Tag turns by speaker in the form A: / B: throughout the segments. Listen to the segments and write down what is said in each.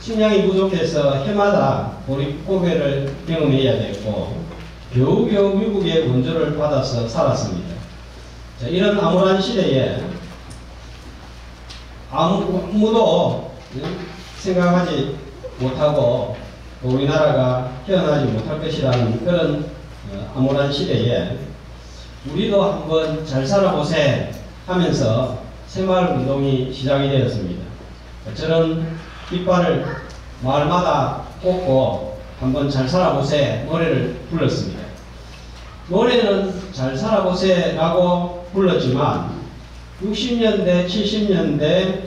A: 식량이 부족해서 해마다 보릿고개를 경험해야 되고 겨우겨우 미국의 원조를 받아서 살았습니다. 자, 이런 암울한 시대에 아무도 생각하지 못하고 우리나라가 태어나지 못할 것이라는 그런 암울한 시대에 우리도 한번 잘 살아보세 하면서 새마을운동이 시작이 되었습니다. 저는 깃발을 마을마다 꽂고 한번 잘 살아보세 노래를 불렀습니다. 노래는 잘 살아보세 라고 불렀지만 60년대, 70년대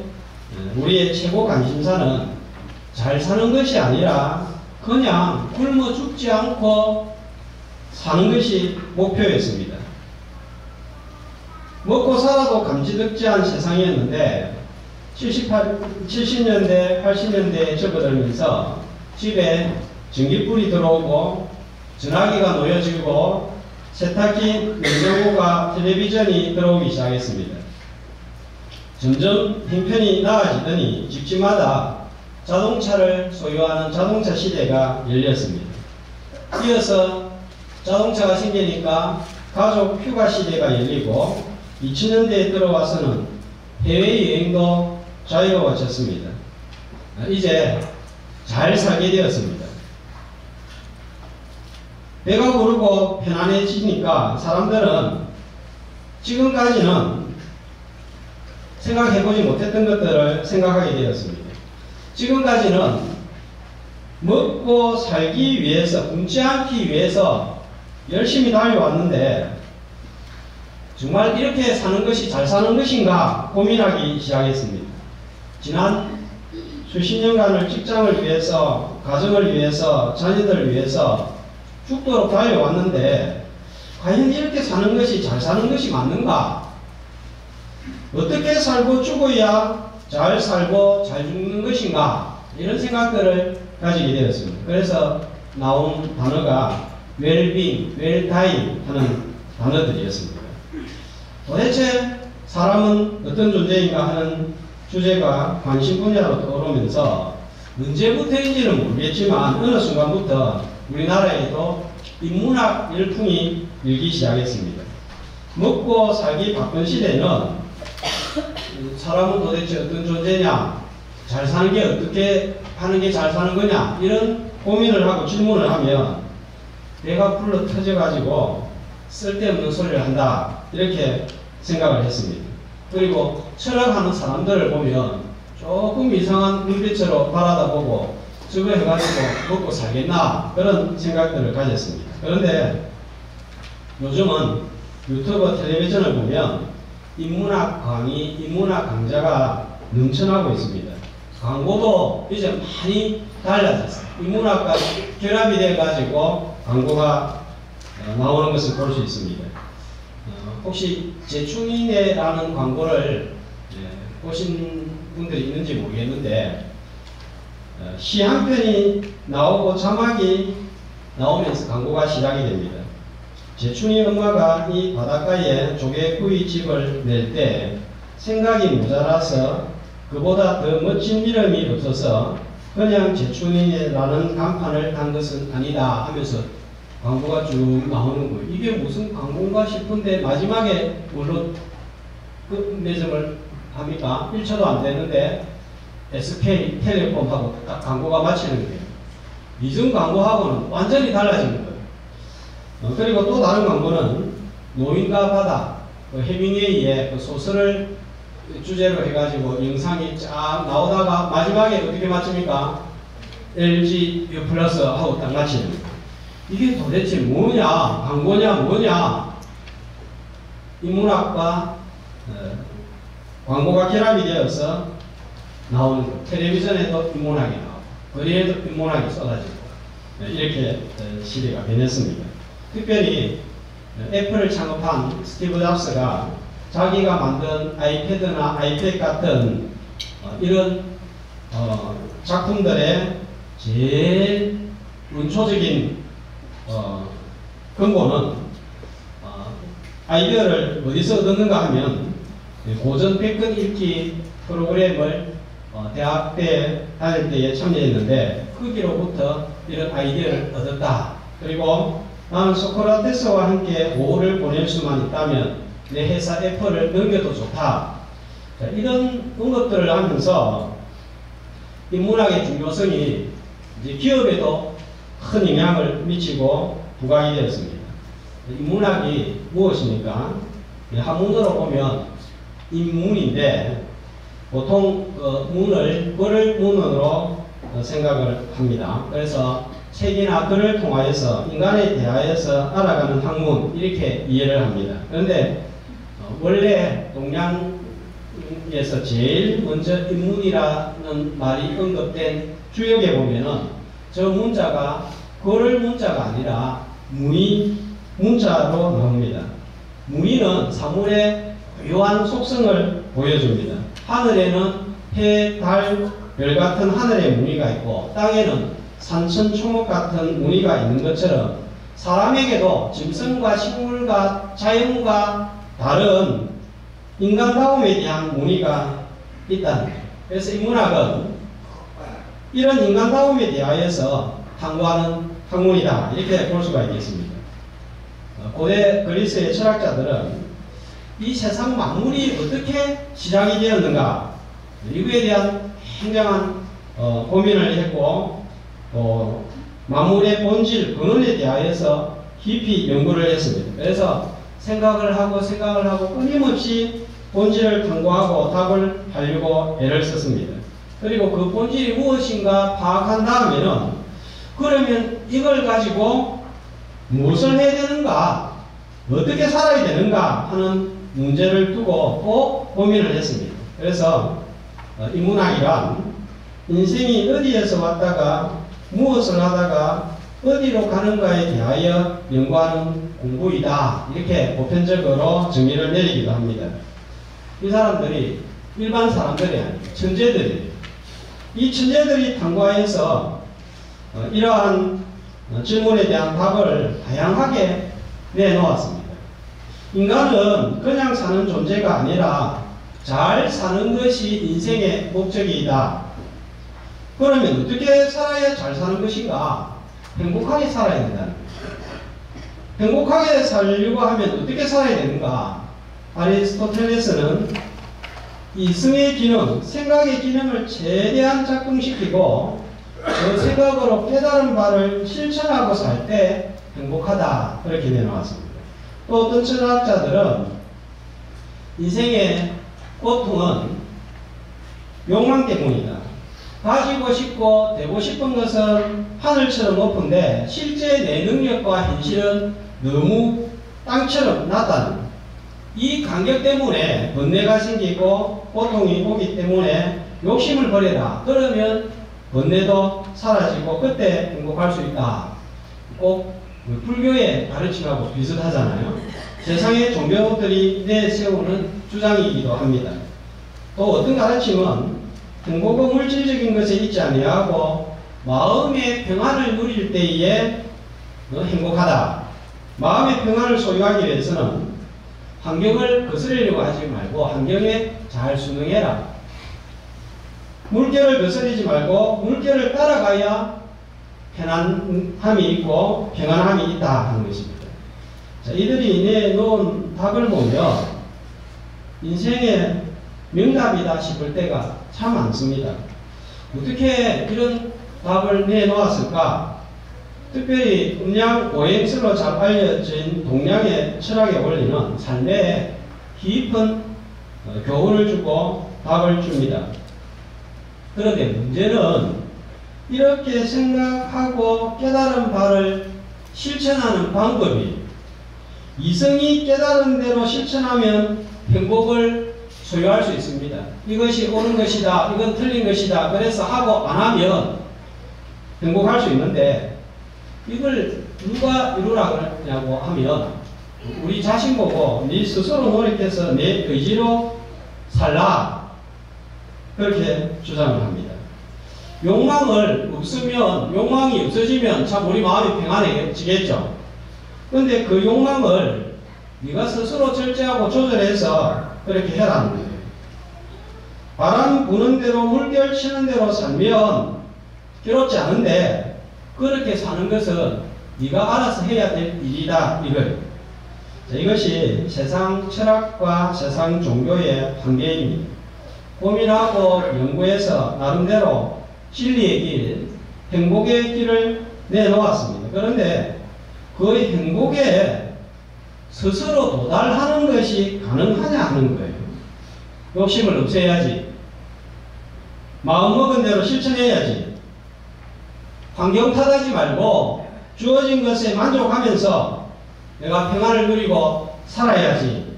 A: 우리의 최고 관심사는 잘 사는 것이 아니라 그냥 굶어 죽지 않고 사는 것이 목표였습니다. 먹고 살아도 감지덕지한 세상이었는데 70년대, 80년대에 접어들면서 집에 전기불이 들어오고 전화기가 놓여지고 세탁기, 냉장고가, 텔레비전이 들어오기 시작했습니다. 점점 형편이 나아지더니 집집마다 자동차를 소유하는 자동차 시대가 열렸습니다. 이어서 자동차가 생기니까 가족 휴가 시대가 열리고 2000년대에 들어와서는 해외여행도 자유로워졌습니다. 이제 잘 살게 되었습니다. 배가 부르고 편안해지니까 사람들은 지금까지는 생각해보지 못했던 것들을 생각하게 되었습니다. 지금까지는 먹고 살기 위해서, 굶지 않기 위해서 열심히 달려왔는데 정말 이렇게 사는 것이 잘 사는 것인가 고민하기 시작했습니다. 지난 수십 년간을 직장을 위해서, 가정을 위해서, 자녀들을 위해서 죽도록 달려왔는데 과연 이렇게 사는 것이 잘 사는 것이 맞는가? 어떻게 살고 죽어야 잘 살고 잘 죽는 것인가? 이런 생각들을 가지게 되었습니다. 그래서 나온 단어가 웰빙, 웰다잉 하는 단어들이었습니다. 도대체 사람은 어떤 존재인가 하는 주제가 관심 분야로 떠오르면서 언제부터인지는 모르겠지만 어느 순간부터 우리나라에도 인문학 열풍이 일기 시작했습니다. 먹고 살기 바쁜 시대는 사람은 도대체 어떤 존재냐, 잘 사는 게 어떻게 하는 게 잘 사는 거냐, 이런 고민을 하고 질문을 하면 배가 불러 터져가지고 쓸데없는 소리를 한다, 이렇게 생각을 했습니다. 그리고 철학하는 사람들을 보면 조금 이상한 눈빛으로 바라다보고 저거 해가지고 먹고 살겠나, 그런 생각들을 가졌습니다. 그런데 요즘은 유튜브, 텔레비전을 보면 인문학 강의, 인문학 강좌가 넘쳐나고 있습니다. 광고도 이제 많이 달라졌어요. 인문학과 결합이 돼가지고 광고가 나오는 것을 볼 수 있습니다. 혹시 제충이네라는 광고를 보신 분들이 있는지 모르겠는데 시 한 편이 나오고 자막이 나오면서 광고가 시작이 됩니다. 제충이 엄마가 이 바닷가에 조개구이집을 낼 때 생각이 모자라서 그보다 더 멋진 이름이 없어서 그냥 제충이네라는 간판을 단 것은 아니다 하면서 광고가 쭉 나오는 거예요. 이게 무슨 광고인가 싶은데 마지막에 물론 그 매점을 합니까? 1초도 안 되는데 SK 텔레콤하고 광고가 마치는 거예요. 이전 광고하고는 완전히 달라진 거예요. 그리고 또 다른 광고는 노인과 바다, 해밍웨이의 그 소설을 주제로 해가지고 영상이 쫙 나오다가 마지막에 어떻게 마칩니까? LG U 플러스 하고 딱 마치는 거예요. 이게 도대체 뭐냐, 광고냐, 뭐냐. 인문학과 광고가 결합이 되어서 나오는 거. 텔레비전에도 인문학이 나오고, 거리에도 인문학이 쏟아지고, 이렇게 시대가 변했습니다. 특별히 애플을 창업한 스티브 잡스가 자기가 만든 아이패드나 아이패드 같은 이런 작품들의 제일 원초적인 근본은 아이디어를 어디서 얻었는가 하면 고전 백권 읽기 프로그램을 대학 때 다닐 때에 참여했는데 거기로부터 이런 아이디어를 얻었다. 그리고 나는 소크라테스와 함께 오후를 보낼 수만 있다면 내 회사 애플을 넘겨도 좋다. 자, 이런 것들을 하면서 인문학의 중요성이 이제 기업에도 큰 영향을 미치고 부각이 되었습니다. 인문학이 무엇입니까? 한문으로 보면 인문인데 보통 문을 문헌으로 생각을 합니다. 그래서 책이나 글을 통하여서 인간에 대하여서 알아가는 학문 이렇게 이해를 합니다. 그런데 원래 동양에서 제일 먼저 인문이라는 말이 언급된 주역에 보면은 저 문자가 글을 문자가 아니라 무의 문자로 나옵니다. 무의는 사물의 고유한 속성을 보여줍니다. 하늘에는 해, 달, 별 같은 하늘의 무늬가 있고 땅에는 산천, 초목 같은 무늬가 있는 것처럼 사람에게도 짐승과 식물과 자연과 다른 인간다움에 대한 무늬가 있다는 거예요. 그래서 인문학은 이런 인간다움에 대하여서 탐구하는 학문이다. 이렇게 볼 수가 있겠습니다. 고대 그리스의 철학자들은 이 세상 만물이 어떻게 시작이 되었는가 이거에 대한 굉장한 고민을 했고 또 만물의 본질 근원에 대하여서 깊이 연구를 했습니다. 그래서 생각을 하고 끊임없이 본질을 탐구하고 답을 하려고 애를 썼습니다. 그리고 그 본질이 무엇인가 파악한 다음에는 그러면 이걸 가지고 무엇을 해야 되는가, 어떻게 살아야 되는가 하는 문제를 두고 또 고민을 했습니다. 그래서 인문학이란 인생이 어디에서 왔다가 무엇을 하다가 어디로 가는가에 대하여 연구하는 공부이다. 이렇게 보편적으로 정의를 내리기도 합니다. 이 사람들이 일반 사람들이 아니고 천재들이에요. 이 천재들이 탐구하여서 이러한 질문에 대한 답을 다양하게 내놓았습니다. 인간은 그냥 사는 존재가 아니라 잘 사는 것이 인생의 목적이다. 그러면 어떻게 살아야 잘 사는 것인가? 행복하게 살아야 된다는 거예요. 행복하게 살려고 하면 어떻게 살아야 되는가? 아리스토텔레스는 이성의 기능, 생각의 기능을 최대한 작동시키고 그 생각으로 깨달은 바를 실천하고 살 때 행복하다. 그렇게 내놓았습니다. 또 어떤 철학자들은 인생의 고통은 욕망 때문이다. 가지고 싶고 되고 싶은 것은 하늘처럼 높은데 실제 내 능력과 현실은 너무 땅처럼 낮다는 이 간격 때문에 번뇌가 생기고 고통이 오기 때문에 욕심을 버려라. 그러면 번뇌도 사라지고 그때 행복할 수 있다. 꼭 불교의 가르침하고 비슷하잖아요. 세상의 종교들이 내세우는 주장이기도 합니다. 또 어떤 가르침은 행복은 물질적인 것에 있지 아니하고 마음의 평안을 누릴 때에 행복하다. 마음의 평안을 소유하기 위해서는 환경을 거스르려고 하지 말고 환경에 잘 순응해라. 물결을 거스르지 말고 물결을 따라가야 편안함이 있고 평안함이 있다 하는 것입니다. 자, 이들이 내놓은 답을 보면 인생의 명답이다 싶을 때가 참 많습니다. 어떻게 이런 답을 내놓았을까? 특별히 음양 오행설로 잘 알려진 동양의 철학의 원리는 삶에 깊은 교훈을 주고 답을 줍니다. 그런데 문제는 이렇게 생각하고 깨달은 바를 실천하는 방법이 이성이 깨달은 대로 실천하면 행복을 소유할 수 있습니다. 이것이 옳은 것이다, 이건 틀린 것이다. 그래서 하고 안 하면 행복할 수 있는데 이걸 누가 이루라고 하냐고 하면 우리 자신 보고 네 스스로 노력해서 내 의지로 살라. 그렇게 주장을 합니다. 욕망이 없어지면 참 우리 마음이 평안해지겠죠. 그런데 그 욕망을 네가 스스로 절제하고 조절해서 그렇게 해라는 거예요. 바람 부는 대로 물결 치는 대로 살면 괴롭지 않은데 그렇게 사는 것은 네가 알아서 해야 될 일이다 이거예요. 자, 이것이 세상 철학과 세상 종교의 한계입니다. 고민하고 연구해서 나름대로 진리의 길, 행복의 길을 내놓았습니다. 그런데 그 행복에 스스로 도달하는 것이 가능하냐 하는 거예요. 욕심을 없애야지. 마음먹은 대로 실천해야지. 환경 탓하지 말고 주어진 것에 만족하면서 내가 평안을 누리고 살아야지.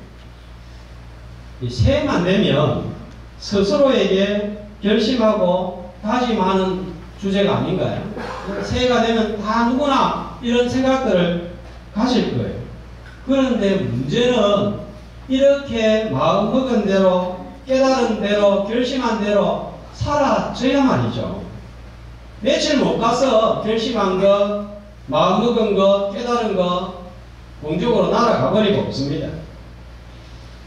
A: 이 새해만 되면 스스로에게 결심하고 다짐하는 주제가 아닌가요? 새해가 되면 다 누구나 이런 생각들을 가질 거예요. 그런데 문제는 이렇게 마음먹은 대로 깨달은 대로 결심한 대로 살아져야 말이죠. 며칠 못 가서 결심한 것, 마음먹은 것, 깨달은 것 공중으로 날아가 버리고 없습니다.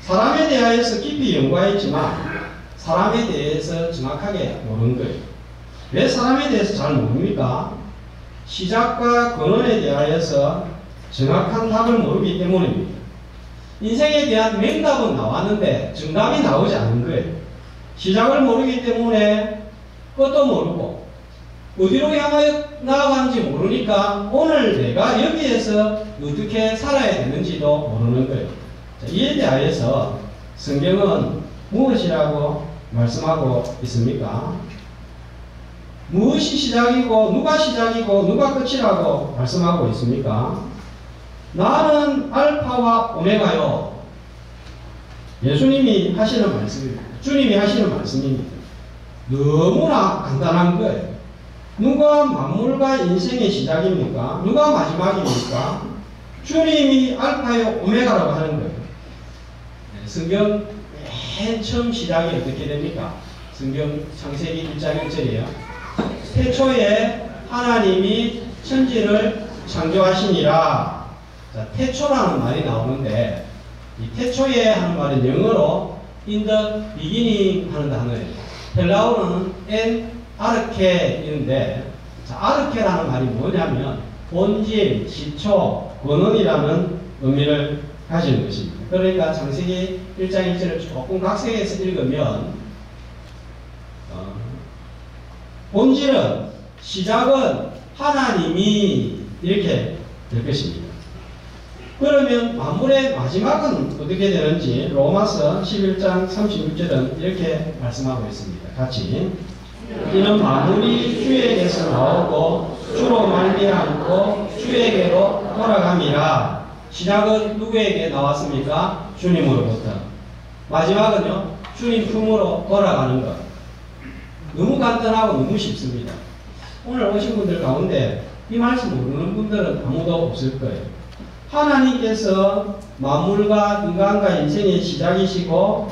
A: 사람에 대하여서 깊이 연구했지만 사람에 대해서 정확하게 모르는 거예요. 왜 사람에 대해서 잘 모릅니까? 시작과 근원에 대하여서 정확한 답을 모르기 때문입니다. 인생에 대한 맹답은 나왔는데 정답이 나오지 않는 거예요. 시작을 모르기 때문에 끝도 모르고 어디로 향하여 나아가는지 모르니까 오늘 내가 여기에서 어떻게 살아야 되는지도 모르는 거예요. 자, 이에 대하여서 성경은 무엇이라고 말씀하고 있습니까? 무엇이 시작이고 누가 시작이고 누가 끝이라고 말씀하고 있습니까? 나는 알파와 오메가요. 예수님이 하시는 말씀입니다. 주님이 하시는 말씀입니다. 너무나 간단한 거예요. 누가 만물과 인생의 시작입니까? 누가 마지막입니까? 주님이 알파요 오메가라고 하는 거예요. 성경 맨 처음 시작이 어떻게 됩니까? 성경 창세기 1장 1절이에요. 태초에 하나님이 천지를 창조하시니라. 자, 태초라는 말이 나오는데 이 태초에 하는 말은 영어로 in the beginning 하는 단어예요. 헬라어로는 en 아르케인데, 자, 아르케라는 말이 뭐냐면 본질, 시초, 근원이라는 의미를 가지는 것입니다. 그러니까 창세기 1장 1절을 조금 각색해서 읽으면 본질은, 시작은 하나님이 이렇게 될 것입니다. 그러면 만물의 마지막은 어떻게 되는지 로마서 11장 36절은 이렇게 말씀하고 있습니다. 같이. 이는 만물이 주에게서 나오고 주로 말미암고 주에게로 돌아갑니다. 시작은 누구에게 나왔습니까? 주님으로부터. 마지막은요, 주님 품으로 돌아가는 것. 너무 간단하고 너무 쉽습니다. 오늘 오신 분들 가운데 이 말씀 모르는 분들은 아무도 없을 거예요. 하나님께서 만물과 인간과 인생의 시작이시고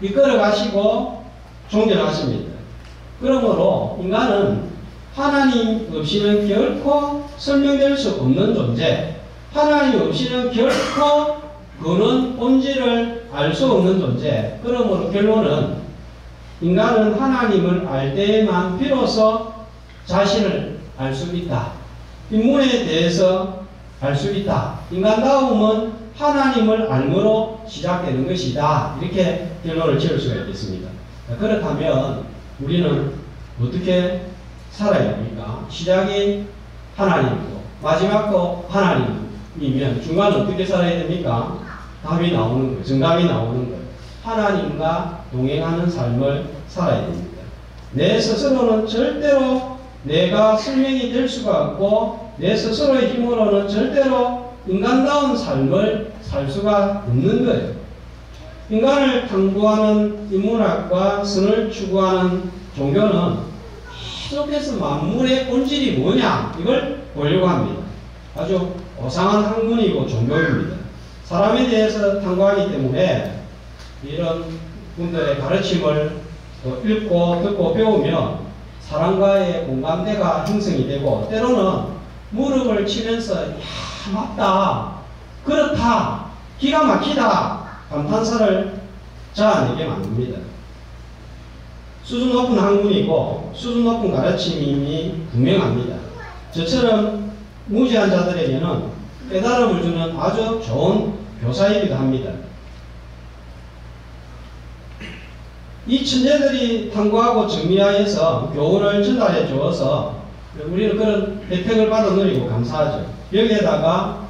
A: 이끌어 가시고 종결하십니다. 그러므로 인간은 하나님 없이는 결코 설명될 수 없는 존재, 하나님 없이는 결코 그는 본질을 알 수 없는 존재. 그러므로 결론은 인간은 하나님을 알 때에만 비로소 자신을 알 수 있다. 인문에 대해서 알 수 있다. 인간다움은 하나님을 알므로 시작되는 것이다. 이렇게 결론을 지을 수가 있겠습니다. 그렇다면 우리는 어떻게 살아야 됩니까? 시작이 하나님이고 마지막도 하나님이면 중간은 어떻게 살아야 됩니까? 답이 나오는 거예요. 정답이 나오는 거예요. 하나님과 동행하는 삶을 살아야 됩니다. 내 스스로는 절대로 내가 설명이 될 수가 없고 내 스스로의 힘으로는 절대로 인간다운 삶을 살 수가 없는 거예요. 인간을 탐구하는 인문학과 선을 추구하는 종교는 계속해서 만물의 본질이 뭐냐 이걸 보려고 합니다. 아주 고상한 학문이고 종교입니다. 사람에 대해서 탐구하기 때문에 이런 분들의 가르침을 또 읽고 듣고 배우면 사람과의 공감대가 형성이 되고 때로는 무릎을 치면서 야 맞다 그렇다 기가 막히다 감탄사를 자아내게 만듭니다. 수준 높은 학문이고 수준 높은 가르침이 분명합니다. 저처럼 무지한 자들에게는 깨달음을 주는 아주 좋은 교사이기도 합니다. 이 천재들이 탐구하고 정리하여서 교훈을 전달해 주어서 우리는 그런 혜택을 받아 누리고 감사하죠. 여기에다가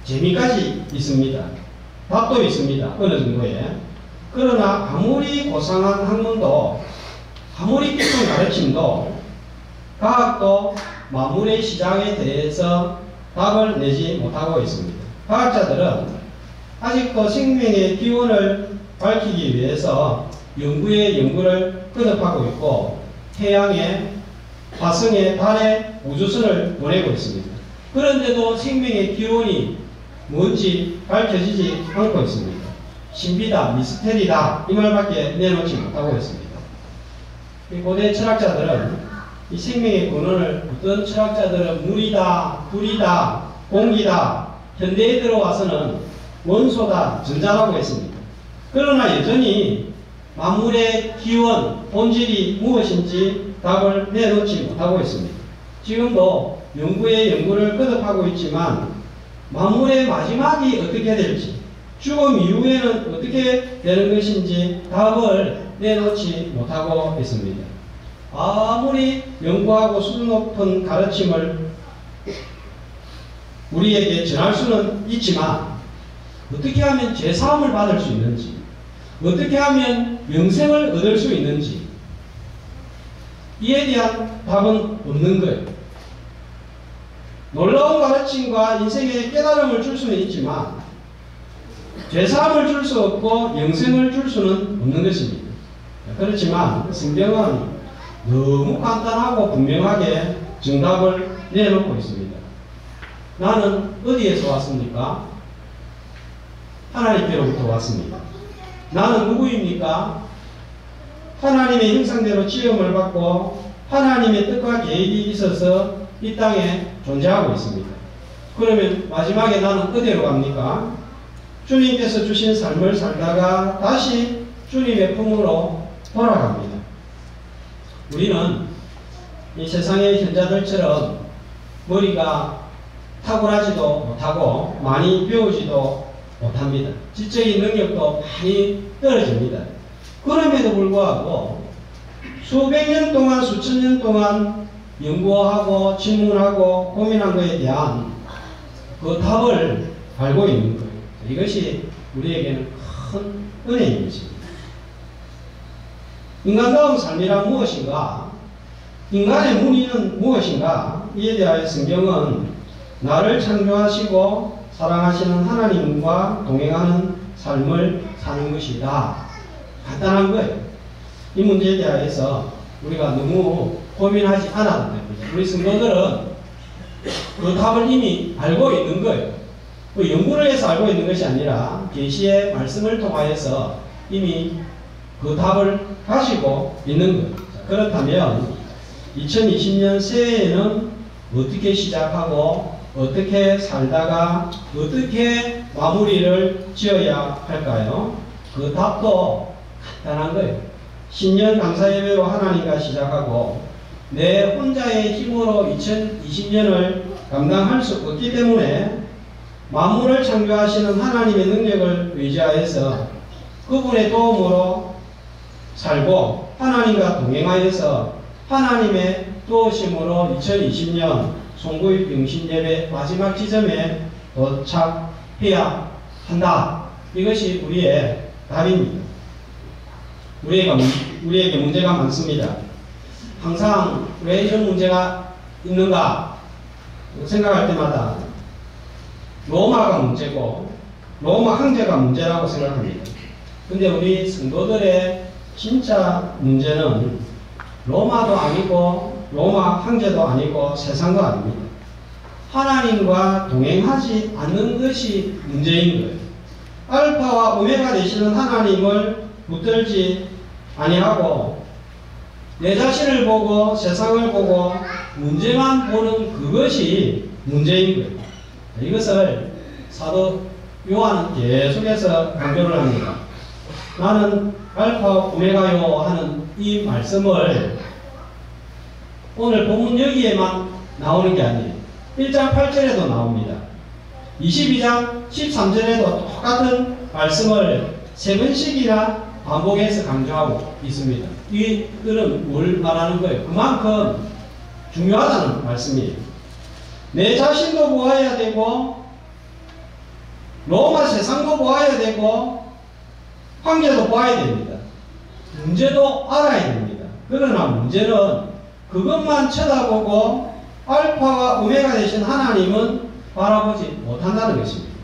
A: 재미까지 있습니다. 답도 있습니다. 어느 정도에. 그러나 아무리 고상한 학문도 아무리 깊은 가르침도 과학도 만물의 시작에 대해서 답을 내지 못하고 있습니다. 과학자들은 아직도 생명의 기원을 밝히기 위해서 연구를 거듭하고 있고 태양에, 화성에, 달에 우주선을 보내고 있습니다. 그런데도 생명의 기원이 뭔지 밝혀지지 않고 있습니다. 신비다, 미스테리다 이 말밖에 내놓지 못하고 있습니다. 이 고대 철학자들은 이 생명의 근원을 어떤 철학자들은 물이다, 불이다, 공기다, 현대에 들어와서는 원소다, 전자라고 했습니다. 그러나 여전히 만물의 기원, 본질이 무엇인지 답을 내놓지 못하고 있습니다. 지금도 연구를 거듭하고 있지만 만물의 마지막이 어떻게 될지, 죽음 이후에는 어떻게 되는 것인지 답을 내놓지 못하고 있습니다. 아무리 연구하고 수준 높은 가르침을 우리에게 전할 수는 있지만 어떻게 하면 죄사함을 받을 수 있는지, 어떻게 하면 영생을 얻을 수 있는지 이에 대한 답은 없는 거예요. 놀라운 가르침과 인생의 깨달음을 줄 수는 있지만 죄사함을 줄 수 없고 영생을 줄 수는 없는 것입니다. 그렇지만 성경은 너무 간단하고 분명하게 정답을 내놓고 있습니다. 나는 어디에서 왔습니까? 하나님께로부터 왔습니다. 나는 누구입니까? 하나님의 형상대로 지음을 받고 하나님의 뜻과 계획이 있어서 이 땅에 존재하고 있습니다. 그러면 마지막에 나는 어디로 갑니까? 주님께서 주신 삶을 살다가 다시 주님의 품으로 돌아갑니다. 우리는 이 세상의 현자들처럼 머리가 탁월하지도 못하고 많이 배우지도 못합니다. 지적인 능력도 많이 떨어집니다. 그럼에도 불구하고 수백 년 동안, 수천 년 동안 연구하고 질문하고 고민한 것에 대한 그 답을 알고 있는 거예요. 이것이 우리에게는 큰 은혜인 것입니다. 인간다운 삶이란 무엇인가? 인간의 문의는 무엇인가? 이에 대하여 성경은 나를 창조하시고 사랑하시는 하나님과 동행하는 삶을 사는 것이다. 간단한 거예요. 이 문제에 대해서 우리가 너무 고민하지 않아도 됩니다. 우리 성도들은 그 답을 이미 알고 있는 거예요. 그 연구를 해서 알고 있는 것이 아니라 계시의 말씀을 통하여서 이미 그 답을 가지고 있는 거예요. 그렇다면 2020년 새해에는 어떻게 시작하고 어떻게 살다가 어떻게 마무리를 지어야 할까요? 그 답도 간단한 거예요. 신년 감사예배로 하나님과 시작하고 내 혼자의 힘으로 2020년을 감당할 수 없기 때문에 만물을 창조하시는 하나님의 능력을 의지하여서 그분의 도움으로 살고 하나님과 동행하여서 하나님의 도우심으로 2020년 송구의 병신예배 마지막 지점에 도착해야 한다. 이것이 우리의 답입니다. 우리에게 문제가 많습니다. 항상 왜 이런 문제가 있는가 생각할 때마다 로마가 문제고 로마 황제가 문제라고 생각합니다. 근데 우리 성도들의 진짜 문제는 로마도 아니고 로마 황제도 아니고 세상도 아닙니다. 하나님과 동행하지 않는 것이 문제인 거예요. 알파와 오메가 되시는 하나님을 붙들지 아니하고 내 자신을 보고 세상을 보고 문제만 보는 그것이 문제인 거예요. 이것을 사도 요한은 계속해서 강조를 합니다. 나는 알파 오메가요 하는 이 말씀을 오늘 본문 여기에만 나오는 게 아니에요. 1장 8절에도 나옵니다. 22장 13절에도 똑같은 말씀을 3번씩이나 반복해서 강조하고 있습니다. 이들은 뭘 말하는 거예요? 그만큼 중요하다는 말씀이에요. 내 자신도 보아야 되고 로마 세상도 보아야 되고 황제도 보아야 됩니다. 문제도 알아야 됩니다. 그러나 문제는 그것만 쳐다보고 알파와 오메가 되신 하나님은 바라보지 못한다는 것입니다.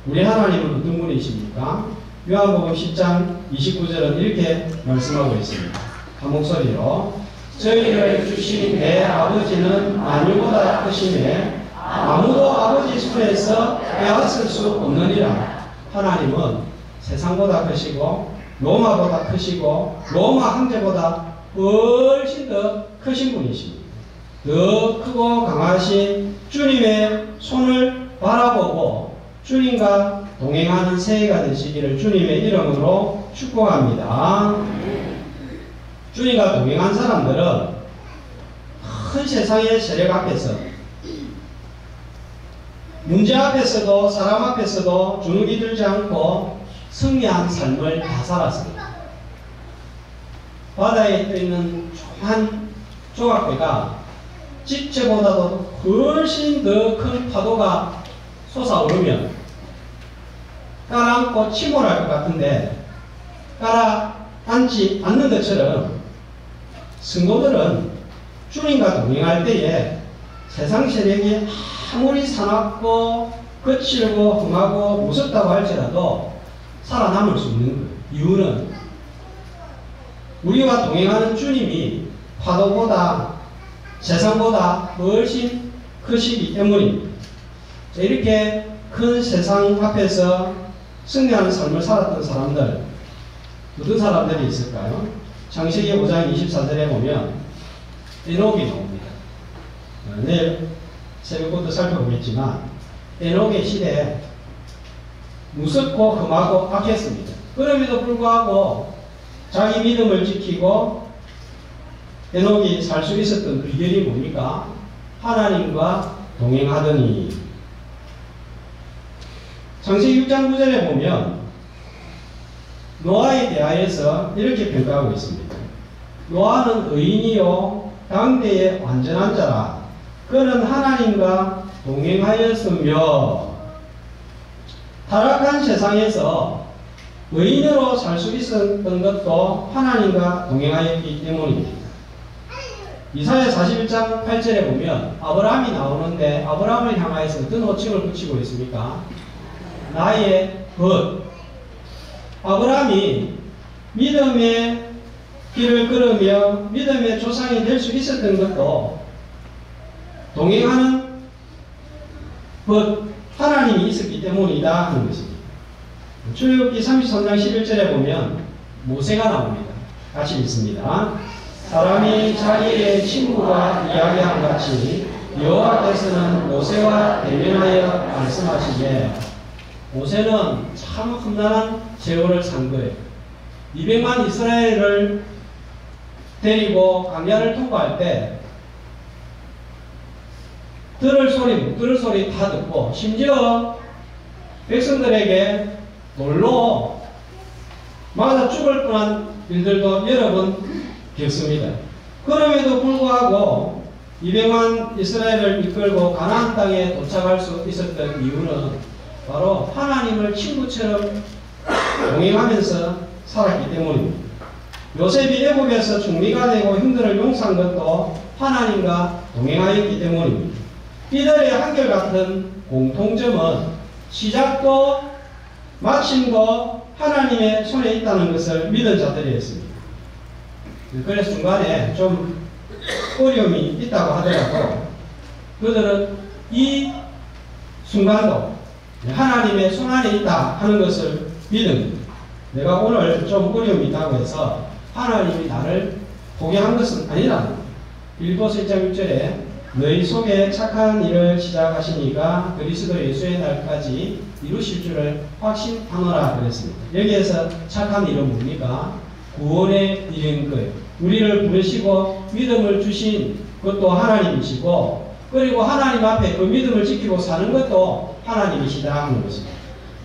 A: 우리 하나님은 어떤 분이십니까? 요한복음 10장 29절은 이렇게 말씀하고 있습니다. 한 목소리로 저희를 주신 내 아버지는 만유보다 크시매 아무도 아버지 손에서 빼앗을 수 없느니라. 하나님은 세상보다 크시고 로마보다 크시고 로마 황제보다 훨씬 더 크신 분이십니다. 더 크고 강하신 주님의 손을 바라보고 주님과 동행하는 새해가 되시기를 주님의 이름으로 축복합니다. 주님과 동행한 사람들은 큰 세상의 세력 앞에서 문제 앞에서도 사람 앞에서도 주눅이 들지 않고 승리한 삶을 다 살았습니다. 바다에 떠있는 조그만 조각배가 집채보다도 훨씬 더 큰 파도가 솟아오르면 깔아앉고 침몰할 것 같은데 깔아앉지 않는 것처럼 성도들은 주님과 동행할 때에 세상 세력이 아무리 사납고 거칠고 험하고 무섭다고 할지라도 살아남을 수 있는 거예요. 이유는 우리와 동행하는 주님이 파도보다 세상보다 훨씬 크시기 때문입니다. 이렇게 큰 세상 앞에서 승리하는 삶을 살았던 사람들, 어떤 사람들이 있을까요? 창세기 5장 24절에 보면 에녹이 나옵니다. 내일 새벽부터 살펴보겠지만 에녹의 시대에 무섭고 험하고 악했습니다. 그럼에도 불구하고 자기 믿음을 지키고 에녹이 살 수 있었던 비결이 뭡니까? 하나님과 동행하더니. 창세기 6장 9절에 보면 노아에 대하여서 이렇게 평가하고 있습니다. 노아는 의인이요 당대의 완전한 자라. 그는 하나님과 동행하였으며. 타락한 세상에서 의인으로 살 수 있었던 것도 하나님과 동행하였기 때문입니다. 이사야 41장 8절에 보면 아브라함이 나오는데 아브라함을 향하여서 어떤 호칭을 붙이고 있습니까? 나의 벗. 아브라함이 믿음의 길을 걸으며 믿음의 조상이 될 수 있었던 것도 동행하는 벗 하나님이 있었기 때문이다 하는 것입니다. 출애굽기 33장 11절에 보면 모세가 나옵니다. 같이 읽습니다. 사람이 자기의 친구와 이야기한 같이 여호와께서는 모세와 대면하여 말씀하시기에. 모세는 참 험난한 세월을 산 거예요. 200만 이스라엘을 데리고 광야를 통과할 때 들을 소리, 못 들을 소리 다 듣고 심지어 백성들에게 돌로 맞아 죽을 뻔한 일들도 여러 번 겪습니다. 그럼에도 불구하고 200만 이스라엘을 이끌고 가나안 땅에 도착할 수 있었던 이유는 바로 하나님을 친구처럼 동행하면서 살았기 때문입니다. 요셉이 애굽에서 총리가 되고 힘들을 용서한 것도 하나님과 동행하였기 때문입니다. 이들의 한결같은 공통점은 시작도 마침도 하나님의 손에 있다는 것을 믿은 자들이었습니다. 그래서 중간에 좀 어려움이 있다고 하더라도 그들은 이 순간도 하나님의 손 안에 있다 하는 것을 믿음. 내가 오늘 좀 어려움이 있다고 해서 하나님이 나를 포기한 것은 아니라는 거예요. 빌보서 1장 6절에 너희 속에 착한 일을 시작하시니까 그리스도 예수의 날까지 이루실 줄을 확신하노라 그랬습니다. 여기에서 착한 일은 뭡니까? 구원의 일인 거예요. 우리를 부르시고 믿음을 주신 것도 하나님이시고, 그리고 하나님 앞에 그 믿음을 지키고 사는 것도 하나님이시다 하는 것입니다.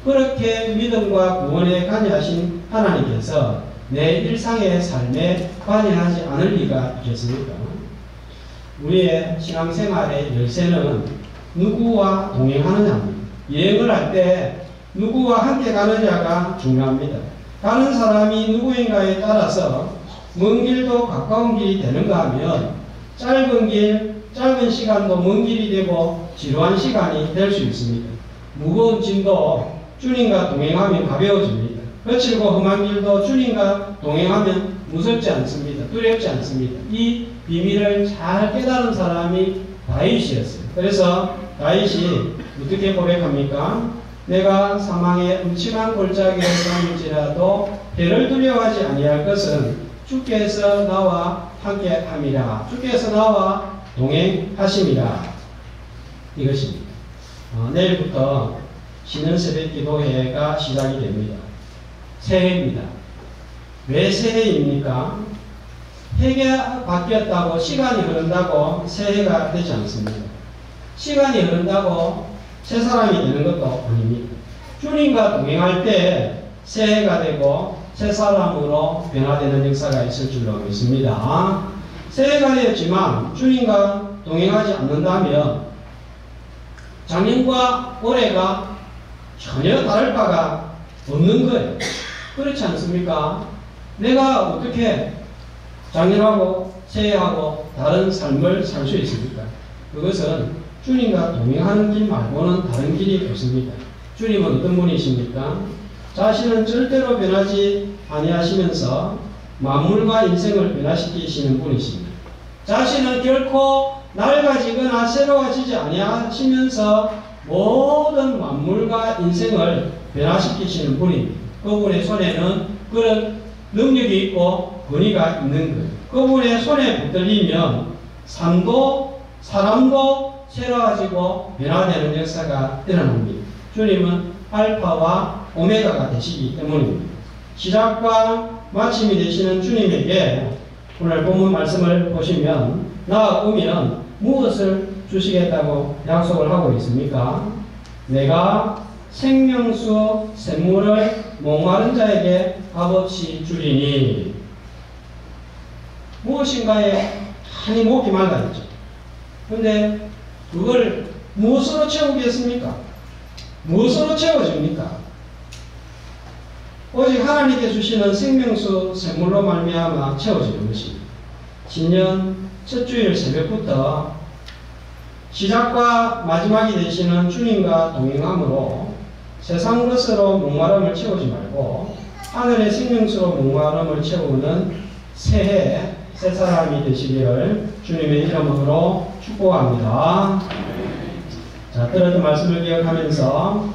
A: 그렇게 믿음과 구원에 관여하신 하나님께서 내 일상의 삶에 관여하지 않을 리가 있겠습니까? 우리의 신앙생활의 열쇠는 누구와 동행하느냐입니다. 여행을 할 때 누구와 함께 가느냐가 중요합니다. 가는 사람이 누구인가에 따라서 먼 길도 가까운 길이 되는가 하면 짧은 시간도 먼 길이 되고 지루한 시간이 될 수 있습니다. 무거운 짐도 주님과 동행하면 가벼워집니다. 거칠고 험한 길도 주님과 동행하면 무섭지 않습니다. 두렵지 않습니다. 이 비밀을 잘 깨달은 사람이 다윗이었어요. 그래서 다윗이 어떻게 고백합니까? 내가 사망의 음침한 골짜기에 다닐지라도 해를 두려워하지 아니할 것은 주께서 나와 함께 함이라. 주께서 나와 동행하심이라. 이것입니다. 내일부터 신년 새벽 기도회가 시작이 됩니다. 새해입니다. 왜 새해입니까? 해가 바뀌었다고, 시간이 흐른다고 새해가 되지 않습니다. 시간이 흐른다고 새 사람이 되는 것도 아닙니다. 주님과 동행할 때 새해가 되고 새 사람으로 변화되는 역사가 있을 줄로 믿습니다. 새해가 되었지만 주님과 동행하지 않는다면 작년과 올해가 전혀 다를 바가 없는 거예요. 그렇지 않습니까? 내가 어떻게 작년하고 새해하고 다른 삶을 살 수 있습니까? 그것은 주님과 동행하는 길 말고는 다른 길이 없습니다. 주님은 어떤 분이십니까? 자신은 절대로 변하지 아니하시면서 만물과 인생을 변화시키시는 분이십니다. 자신은 결코 낡아지거나 새로워지지 아니하시면서 모든 만물과 인생을 변화시키시는 분입니다. 그분의 손에는 그런 능력이 있고 권위가 있는 거예요. 그분의 손에 붙들리면 삶도 사람도 새로워지고 변화되는 역사가 일어납니다. 주님은 알파와 오메가가 되시기 때문입니다. 시작과 마침이 되시는 주님에게 오늘 본문 말씀을 보시면 나아오면 무엇을 주시겠다고 약속을 하고 있습니까? 내가 생명수 샘물을 목마른 자에게 값없이 주리니. 무엇인가에 많이 목이 말라있죠. 그런데 그걸 무엇으로 채우겠습니까? 무엇으로 채워집니까? 오직 하나님께 주시는 생명수 샘물로 말미암아 채워지는 것입니다. 신년 첫 주일 새벽부터 시작과 마지막이 되시는 주님과 동행함으로 세상 것으로 목마름을 채우지 말고 하늘의 생명수로 목마름을 채우는 새해 새 사람이 되시기를 주님의 이름으로 축복합니다. 자, 들었던 말씀을 기억하면서